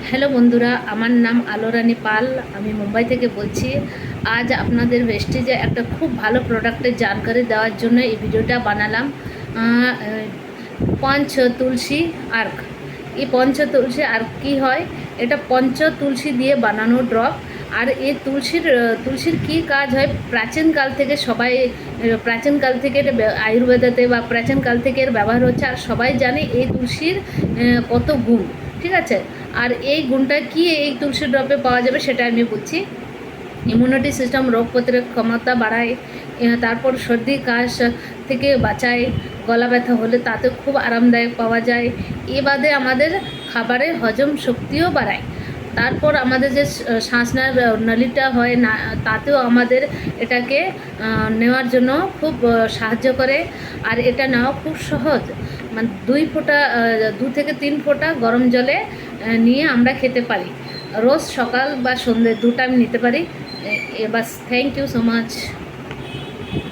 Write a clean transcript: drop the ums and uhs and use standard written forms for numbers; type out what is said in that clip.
Hello বন্ধুরা, আমার নাম আলোরানী পাল। আমি মুম্বাই থেকে বলছি। আজ আপনাদের ওয়েস্টেজে একটা খুব ভালো প্রোডাক্টের জানকারি দেওয়ার জন্য এই ভিডিওটা বানালাম। পঞ্চ তুলসী আর্ক। এই পঞ্চ তুলসী আর্ক কী হয়? এটা পঞ্চ তুলসী দিয়ে বানানো ড্রপ। আর এই তুলসীর কী কাজ হয়, প্রাচীনকাল থেকে প্রাচীনকাল থেকে এটা আয়ুর্বেদাতে বা প্রাচীনকাল থেকে এর ব্যবহার হচ্ছে। আর সবাই জানে এই তুলসীর কত গুণ, ঠিক আছে। আর এই গুণটা কি এই তুলসী ড্রপে পাওয়া যাবে সেটা আমি বলছি। ইমিউনিটি সিস্টেম, রোগ প্রতিরোধ ক্ষমতা বাড়ায়, তারপর সর্দি কাশ থেকে বাঁচায়, গলা ব্যথা হলে তাতে খুব আরামদায়ক পাওয়া যায়। এ বাদে আমাদের খাবারের হজম শক্তিও বাড়ায়। তারপর আমাদের যে শ্বাস নেওয়ার নলিটা হয় না, তাতেও আমাদের এটাকে নেওয়ার জন্য খুব সাহায্য করে। আর এটা নেওয়া খুব সহজ, মানে 2 থেকে 3 ফোঁটা গরম জলে নিয়ে আমরা খেতে পারি। রোজ সকাল বা সন্ধ্যে 2 টাইম নিতে পারি। বাস, থ্যাংক ইউ সো মাচ।